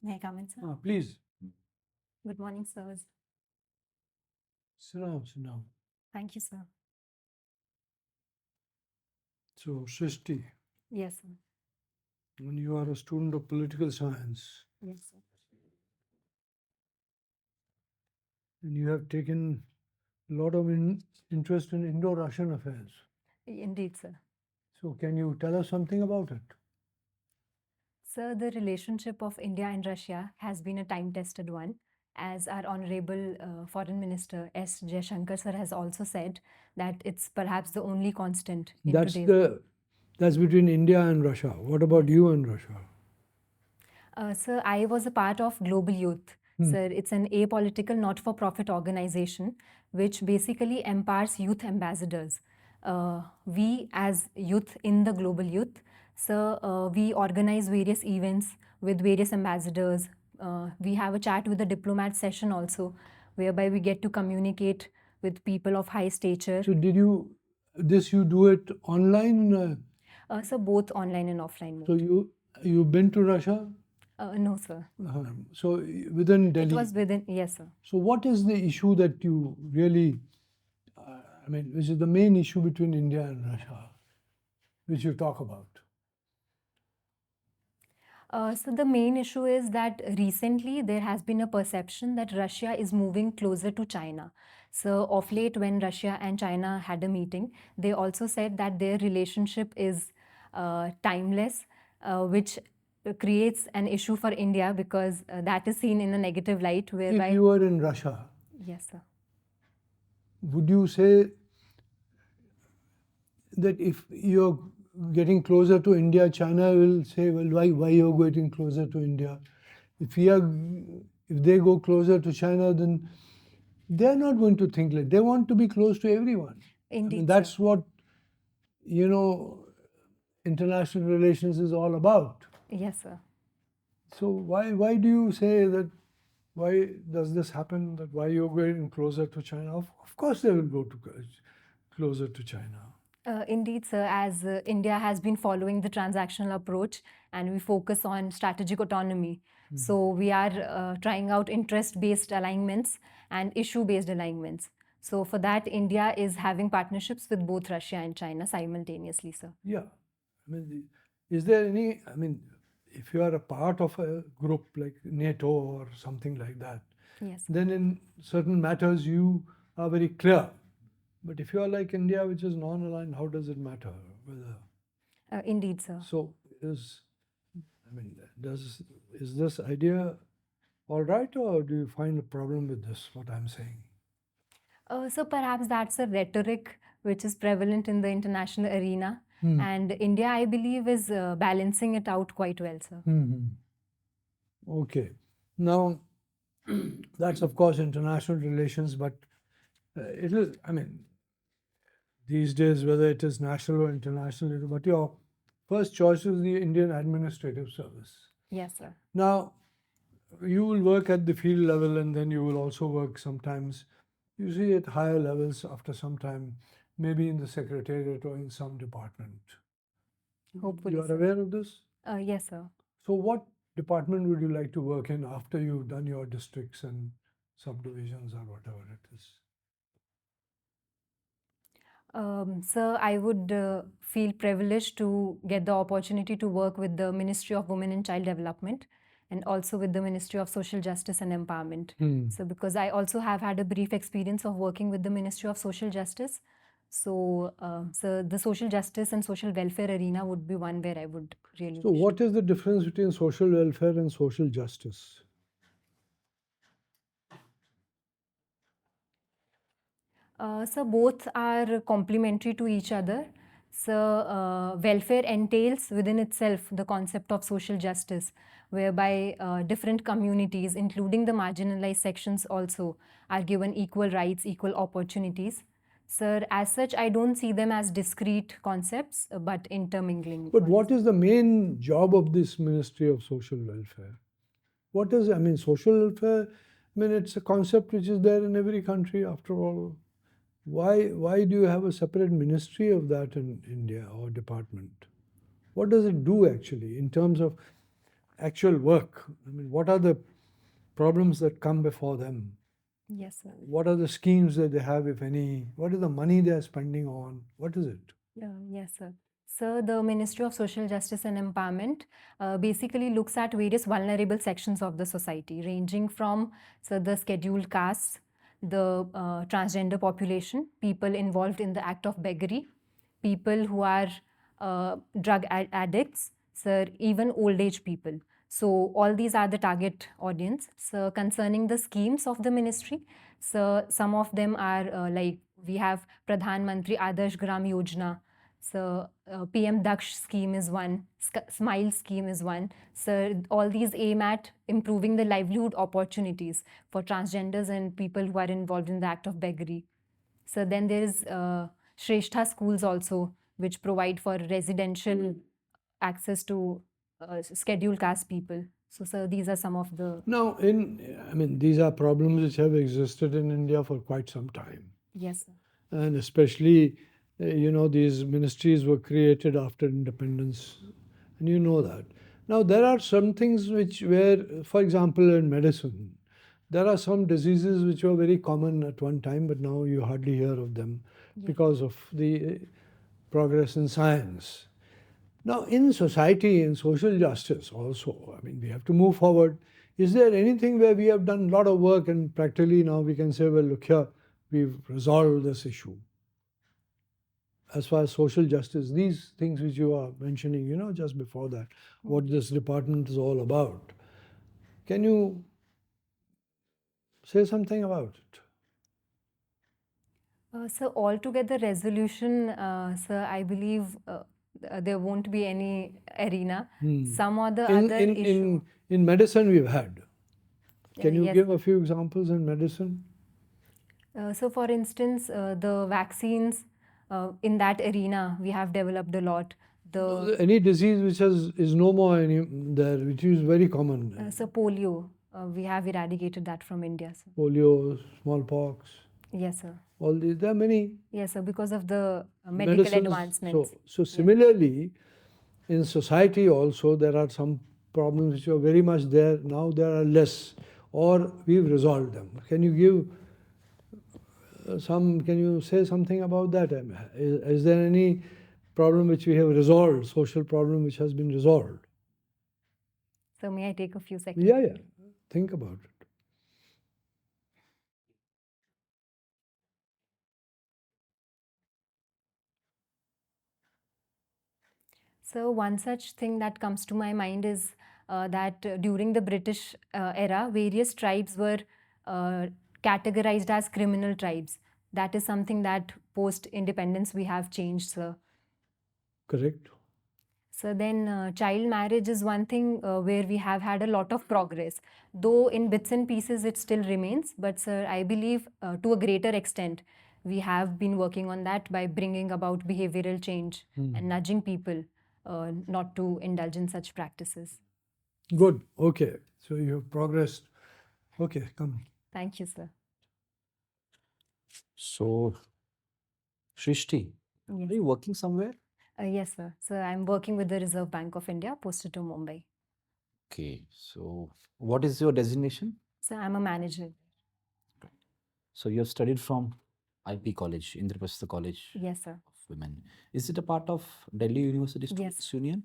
May I come in, sir? Please, Good morning, sirs. sit down. Thank you, sir. So, Srishti, Yes, sir. when you are a student of political science Yes, sir. and you have taken a lot of interest in Indo-Russian affairs, Indeed, sir. so can you tell us something about it? Sir, the relationship of India and Russia has been a time-tested one. As our Honorable Foreign Minister S. Jaishankar sir has also said that it's perhaps the only constant in today's That's between India and Russia. What about you and Russia? Sir, I was a part of Global Youth. Sir, it's an apolitical, not-for-profit organization which basically empowers youth ambassadors. We, as youth in the Global Youth, sir, we organize various events with various ambassadors. We have a chat with the diplomat session also, whereby we get to communicate with people of high stature. So, you do it online? So both online and offline mode. So, you've been to Russia? No, sir. So, within Delhi? It was within, yes, sir. So, what is the issue that you really, which is the main issue between India and Russia, which you talk about? So the main issue is that recently there has been a perception that Russia is moving closer to China. So of late, when Russia and China had a meeting, they also said that their relationship is timeless, which creates an issue for India because that is seen in a negative light. Whereby, If you were in Russia, yes, sir. would you say that if you're getting closer to India, China will say, well, why you're getting closer to India? If they go closer to China, then they're not going to think like they want to be close to everyone. Indeed, that's what international relations is all about. Yes, sir. So why do you say that? Why does this happen? That why you're going closer to China? Of course, they will go closer to China. Indeed, sir, as India has been following the transactional approach and we focus on strategic autonomy. So we are trying out interest-based alignments and issue-based alignments. So for that, India is having partnerships with both Russia and China simultaneously, sir. Yeah. Is there any, if you are a part of a group like NATO or something like that, yes, then in certain matters you are very clear. But if you are like India, which is non-aligned, how does it matter whether? Indeed, sir. So is this idea all right, or do you find a problem with this? What I'm saying? So perhaps that's a rhetoric which is prevalent in the international arena, and India, I believe, is balancing it out quite well, sir. Okay. Now, that's of course international relations, but it is, these days, whether it is national or international, but your first choice is the Indian Administrative Service. Yes, sir. Now, you will work at the field level and then you will also work sometimes, usually at higher levels after some time, maybe in the secretariat or in some department. Hopefully, You are sir. aware of this? Yes, sir. So what department would you like to work in after you've done your districts and subdivisions or whatever it is? Sir, I would feel privileged to get the opportunity to work with the Ministry of Women and Child Development and also with the Ministry of Social Justice and Empowerment. So because I also have had a brief experience of working with the Ministry of Social Justice. So, the social justice and social welfare arena would be one where I would really. So what is the difference between social welfare and social justice? So both are complementary to each other. So welfare entails within itself the concept of social justice, whereby different communities, including the marginalized sections also, are given equal rights, equal opportunities. Sir, as such, I don't see them as discrete concepts, but intermingling. But what is the main job of this Ministry of Social Welfare? What is, social welfare, it's a concept which is there in every country after all. Why do you have a separate ministry of that in India or department? What does it do actually in terms of, actual work, I mean, what are the problems that come before them? Yes, sir. What are the schemes that they have, if any? What is the money they are spending on? What is it? Yes, sir. So the Ministry of Social Justice and Empowerment basically looks at various vulnerable sections of the society, ranging from the scheduled castes, the transgender population, people involved in the act of beggary, people who are drug addicts, sir, even old age people. So all these are the target audience. So concerning the schemes of the ministry, so some of them are like we have Pradhan Mantri Adarsh Gram Yojana. So PM Daksh scheme is one, Smile scheme is one. So all these aim at improving the livelihood opportunities for transgenders and people who are involved in the act of beggary. So then there is Shrestha schools also, which provide for residential access to scheduled caste people. So, sir, these are some of the. Now, I mean, these are problems which have existed in India for quite some time. Yes, sir. And especially, these ministries were created after independence, and you know that. Now, there are some things for example, in medicine, there are some diseases which were very common at one time, but now you hardly hear of them because of the progress in science. Now, in society, in social justice also, I mean, we have to move forward. Is there anything where we have done a lot of work and practically now we can say, well, look here, we've resolved this issue? As far as social justice, these things which you are mentioning, just before that, what this department is all about. Can you say something about it? So altogether resolution, sir, I believe there won't be any arena. Some or the other issue. In medicine, we've had. Can you Yes. give a few examples in medicine? So, for instance, the vaccines in that arena, we have developed a lot. Any disease which is no more there, which is very common. So polio, we have eradicated that from India, sir. Polio, smallpox. Yes, sir. All these, there are many. Yes, sir, because of the medical advancements. So similarly, in society also, there are some problems which are very much there. Now there are less, or we've resolved them. Can you give can you say something about that? Is there any problem which we have resolved, social problem which has been resolved? So may I take a few seconds? Yeah. Think about it. So one such thing that comes to my mind is that during the British era, various tribes were categorized as criminal tribes. That is something that post-independence we have changed, sir. Correct. So then child marriage is one thing where we have had a lot of progress. Though in bits and pieces it still remains, but sir, I believe to a greater extent, we have been working on that by bringing about behavioral change and nudging people not to indulge in such practices. Good. Okay. So you have progressed. Okay, come. Thank you, sir. So, Srishti, Yes. are you working somewhere? Yes, sir. So I'm working with the Reserve Bank of India, posted to Mumbai. Okay, so what is your designation? So I'm a manager. So you have studied from IP College, Indraprastha College Yes, sir. of Women. Is it a part of Delhi University Students Union?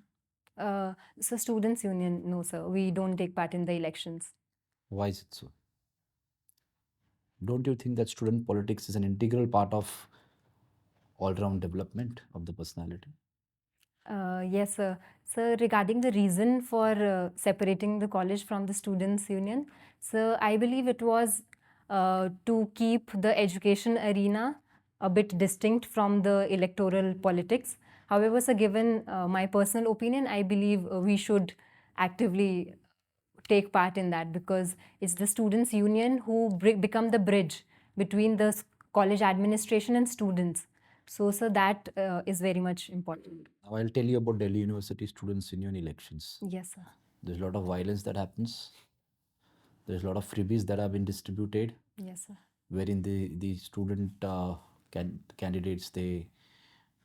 So Students Union, no, sir. We don't take part in the elections. Why is it so? Don't you think that student politics is an integral part of all-round development of the personality? Yes, sir. So regarding the reason for separating the college from the Students Union, so I believe it was to keep the education arena a bit distinct from the electoral politics. However, sir, given my personal opinion, I believe we should actively take part in that because it's the Students Union who become the bridge between the college administration and students. So, sir, that is very much important. Now I'll tell you about Delhi University Students Union elections. Yes, sir. There's a lot of violence that happens. There's a lot of freebies that have been distributed. Yes, sir. Wherein the student candidates, they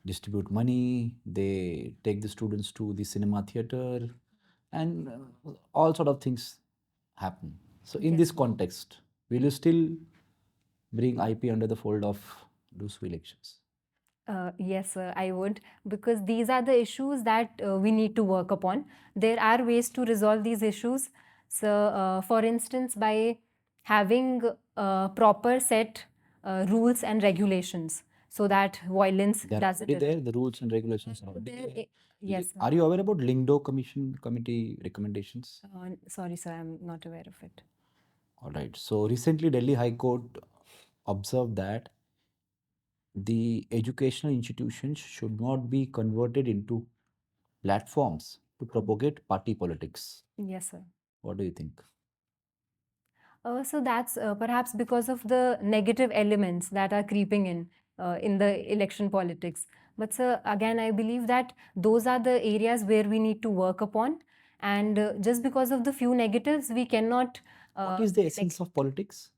distribute money, they take the students to the cinema theater, and all sort of things happen. So in Yes. this context, will you still bring IP under the fold of those elections? Yes, sir, I would, because these are the issues that we need to work upon. There are ways to resolve these issues. So, for instance, by having proper set rules and regulations so that violence They are doesn't. already there. The rules and regulations are already There- there. Yes, sir. Are you aware about Lingdo Commission committee recommendations? Sorry, sir, I'm not aware of it. All right. So recently, Delhi High Court observed that the educational institutions should not be converted into platforms to propagate party politics. Yes, sir. What do you think? So that's perhaps because of the negative elements that are creeping in the election politics. But sir, again, I believe that those are the areas where we need to work upon. And just because of the few negatives, we cannot. What is the essence of politics?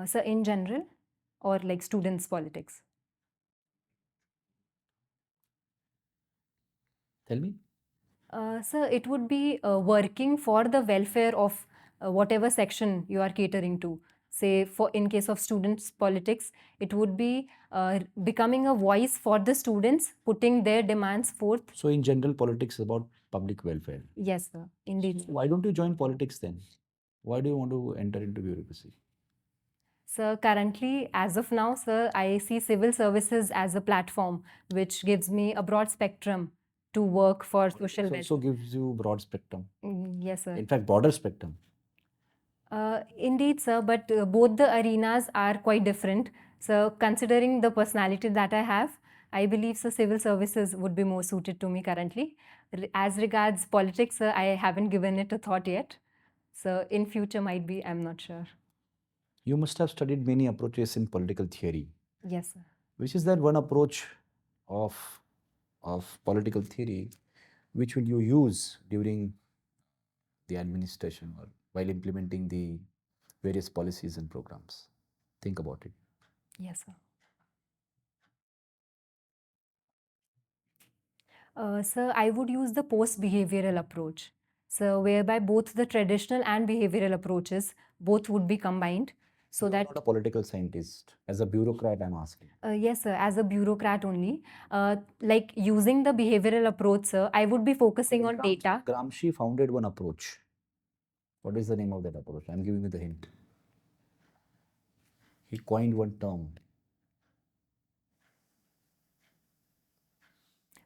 Sir, in general, or like students' politics? Tell me. Sir, it would be working for the welfare of whatever section you are catering to. Say, for in case of students' politics, it would be becoming a voice for the students, putting their demands forth. So in general, politics is about public welfare. Yes, sir. Indeed. Why don't you join politics then? Why do you want to enter into bureaucracy? Sir, currently, as of now, sir, I see civil services as a platform which gives me a broad spectrum to work for social It also welfare. gives you broad spectrum. Yes, sir. In fact, broader spectrum. Indeed, sir, but both the arenas are quite different. So, considering the personality that I have, I believe so civil services would be more suited to me currently. As regards politics, sir, I haven't given it a thought yet. So, in future might be, I'm not sure. You must have studied many approaches in political theory. Yes, sir. Which is that one approach of political theory which will you use during the administration or while implementing the various policies and programs? Think about it. Yes, sir. Sir, I would use the post-behavioral approach. So, whereby both the traditional and behavioral approaches both would be combined, so You are that not a political scientist. As a bureaucrat, I'm asking. yes, sir, as a bureaucrat only, like using the behavioral approach, sir, I would be focusing on data. Gramsci founded one approach. What is the name of that approach? I'm giving you the hint. He coined one term.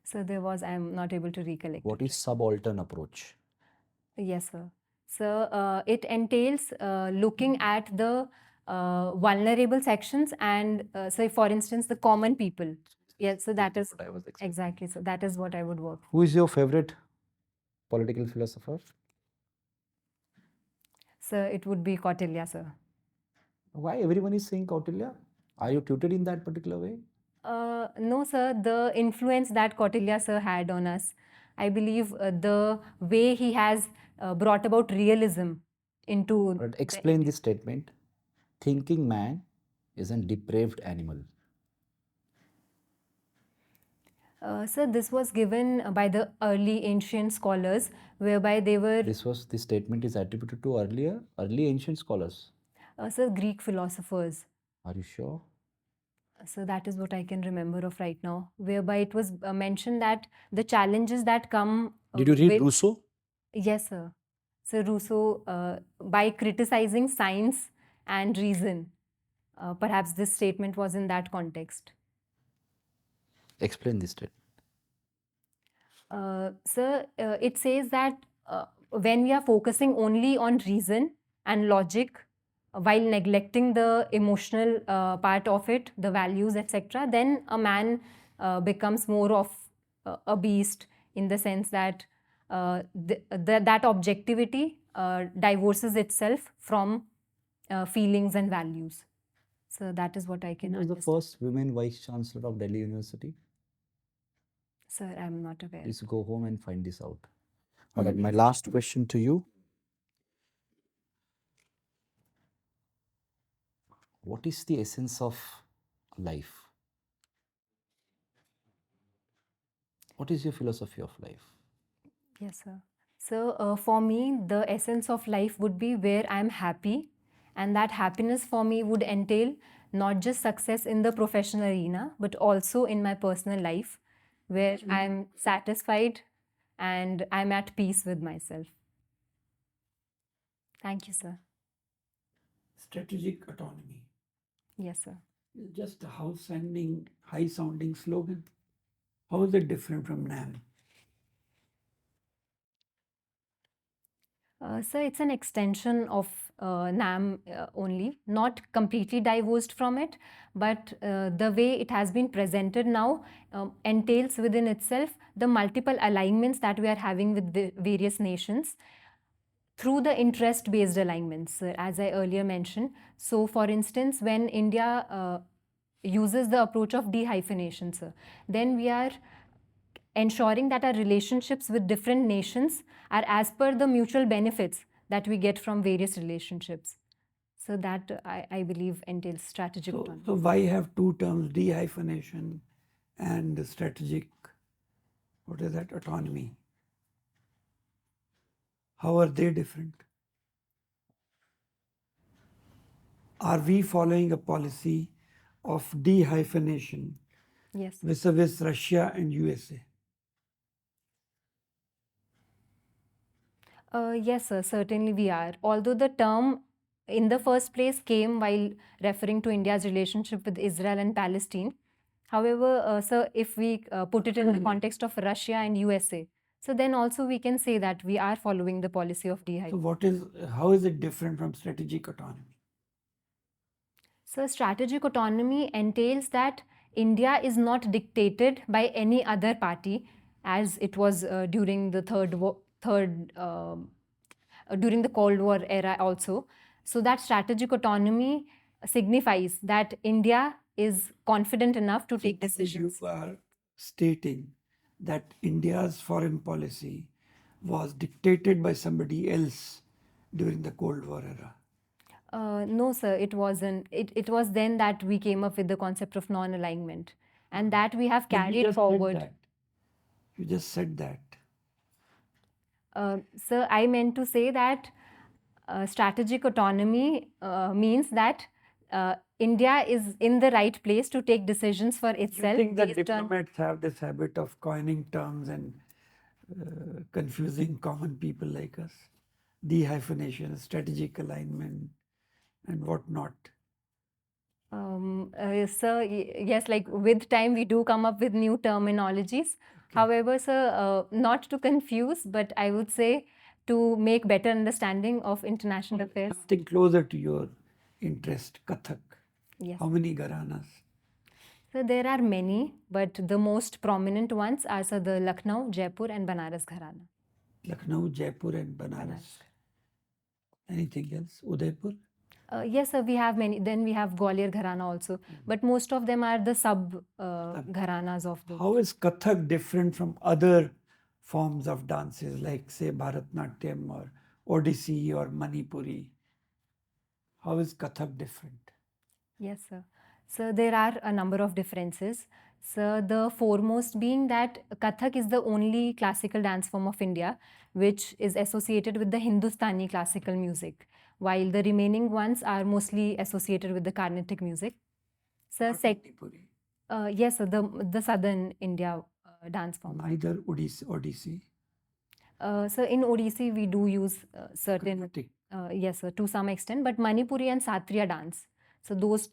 So there was, I'm not able to recollect. What is subaltern approach? Yes, sir. So it entails looking at the vulnerable sections and, say, for instance, the common people. Yes, so that is what I was expecting. exactly. So that is what I would work. Who is your favorite political philosopher? So it would be Kautilya, sir. Why everyone is saying Kautilya? Are you tutored in that particular way? No, sir. The influence that Kautilya sir had on us, I believe the way he has brought about realism into. But explain this statement. Thinking man is a depraved animal. Sir, this was given by the early ancient scholars, whereby they were. This statement is attributed to early ancient scholars. Sir, Greek philosophers. Are you sure? So that is what I can remember of right now, whereby it was mentioned that the challenges that come. Did you read Rousseau? Yes, sir. So Rousseau, by criticizing science and reason, perhaps this statement was in that context. Explain this statement. Sir, it says that when we are focusing only on reason and logic, while neglecting the emotional part of it, the values, etc., then a man becomes more of a beast, in the sense that that objectivity divorces itself from feelings and values. So that is what I can Who was the understand. first women vice chancellor of Delhi University? Sir, I am not aware. Please go home and find this out. All right, my last question to you. What is the essence of life? What is your philosophy of life? Yes, sir. So, for me, the essence of life would be where I'm happy, and that happiness for me would entail not just success in the professional arena, but also in my personal life, where I'm satisfied and I'm at peace with myself. Thank you, sir. Strategic autonomy. Yes, sir. Just a high sounding slogan. How is it different from NAM? So it's an extension of NAM only, not completely divorced from it, but the way it has been presented now entails within itself the multiple alignments that we are having with the various nations through the interest-based alignments, as I earlier mentioned. So, for instance, when India uses the approach of dehyphenation, sir, then we are ensuring that our relationships with different nations are as per the mutual benefits that we get from various relationships. So that I believe entails strategic autonomy. So why have two terms, dehyphenation and strategic, what is that, autonomy? How are they different? Are we following a policy of dehyphenation Yes. vis-a-vis Russia and USA? Yes, sir, certainly we are. Although the term in the first place came while referring to India's relationship with Israel and Palestine. However, sir, if we put it in the context of Russia and USA, so then also we can say that we are following the policy of So dehyphenation. how is it different from strategic autonomy? So, strategic autonomy entails that India is not dictated by any other party, as it was during the during the Cold War era also. So, that strategic autonomy signifies that India is confident enough to take decisions. You are stating that India's foreign policy was dictated by somebody else during the Cold War era. No, sir, it wasn't. It was then that we came up with the concept of non-alignment, and that we have Then you carried just said forward. that. You just said that. Sir, I meant to say that strategic autonomy means that India is in the right place to take decisions for You itself. think that based on- diplomats have this habit of coining terms and confusing common people like us? Dehyphenation, strategic alignment, and whatnot. Sir, yes, like with time we do come up with new terminologies. However, sir, not to confuse, but I would say to make better understanding of international affairs. Something closer to your interest, Kathak. Yes. How many gharanas? So there are many, but the most prominent ones are sir, the Lucknow, Jaipur, and Banaras Gharana. Lucknow, Jaipur, and Banaras. Anything else? Udaipur? Yes, sir, we have many. Then we have Gwalior Gharana also, but most of them are the sub gharanas of the. How is Kathak different from other forms of dances like, say, Bharatnatyam or Odissi or Manipuri? How is Kathak different? Yes, sir. So there are a number of differences. So the foremost being that Kathak is the only classical dance form of India which is associated with the Hindustani classical music, while the remaining ones are mostly associated with the Carnatic music. So Manipuri. yes, sir, the southern India dance form. Neither Odissi. So in Odissi we do use certain Carnatic. yes, sir, to some extent, but Manipuri and Satriya dance. So those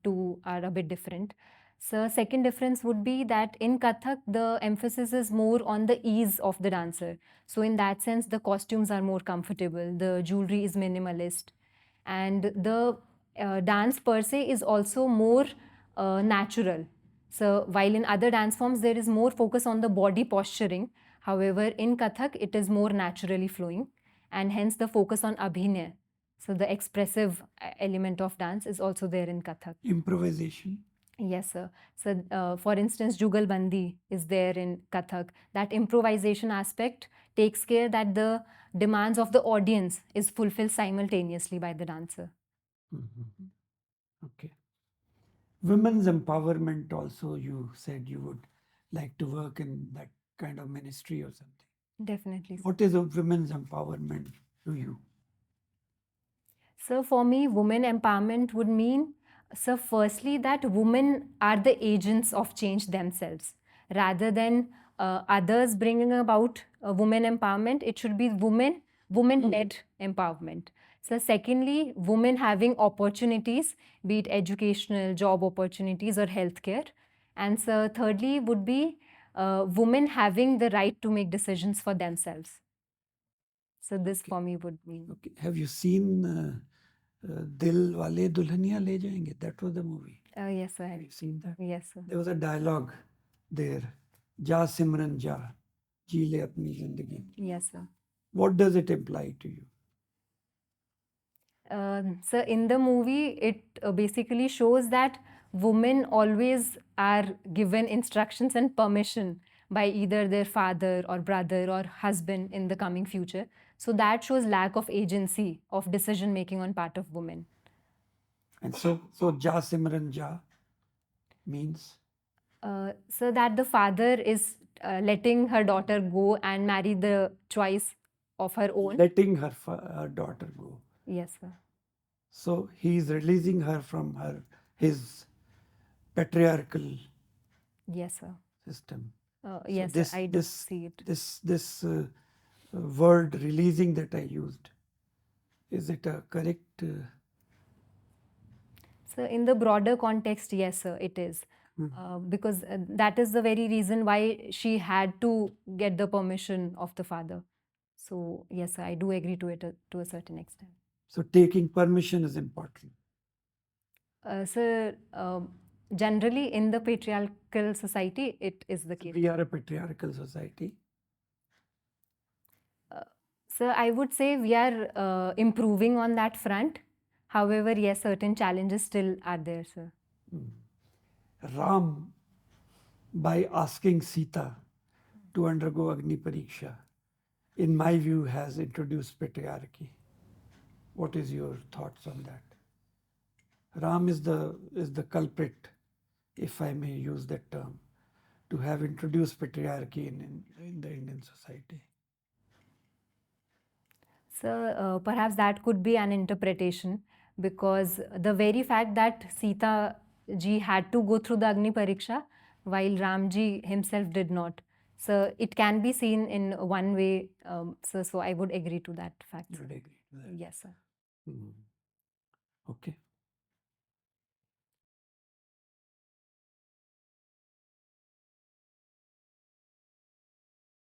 two are a bit different. So second difference would be that in Kathak the emphasis is more on the ease of the dancer. So in that sense the costumes are more comfortable, the jewelry is minimalist, and the dance per se is also more natural. So while in other dance forms there is more focus on the body posturing, however in Kathak it is more naturally flowing, and hence the focus on abhinaya. So the expressive element of dance is also there in Kathak. Improvisation. Yes, sir. So, for instance, Jugalbandi is there in Kathak. That improvisation aspect takes care that the demands of the audience is fulfilled simultaneously by the dancer. Okay. Women's empowerment also, you said you would like to work in that kind of ministry or something. Definitely, sir. What is a women's empowerment to you? So for me, women empowerment would mean, so firstly, that women are the agents of change themselves. Rather than others bringing about women empowerment, it should be women-led empowerment. So secondly, women having opportunities, be it educational, job opportunities or healthcare. And so thirdly would be women having the right to make decisions for themselves. So this Okay. for me would mean. Okay. Have you seen Dil Wale Dulhaniya Le Jayenge? That was the movie. Yes, sir. Have you seen that? Yes, sir. There was a dialogue there. Ja Simran Ja, ji le apni zindagi. Yes, sir. What does it imply to you? So in the movie, it basically shows that women always are given instructions and permission by either their father or brother or husband in the coming future. So that shows lack of agency of decision making on part of women. And so Ja Simran Ja means So that the father is letting her daughter go and marry the choice of her own. letting her daughter go. Yes, sir. So he is releasing her from his patriarchal Yes, sir. system. Yes, this, sir. I do see it. This word releasing that I used, is it a correct? So in the broader context, yes, sir, it is. Because that is the very reason why she had to get the permission of the father. So yes, sir, I do agree to it to a certain extent. So taking permission is important. So generally in the patriarchal society, it is the case. We are a patriarchal society. So I would say we are improving on that front. However, yes, certain challenges still are there, sir. Ram, by asking Sita to undergo Agni Pariksha, in my view, has introduced patriarchy. What is your thoughts on that? Ram is the culprit, if I may use that term, to have introduced patriarchy in the Indian society. So perhaps that could be an interpretation, because the very fact that Sita ji had to go through the Agni Pariksha while Ram ji himself did not. So it can be seen in one way. So I would agree to that fact. You would agree to that? Yes, sir. Okay.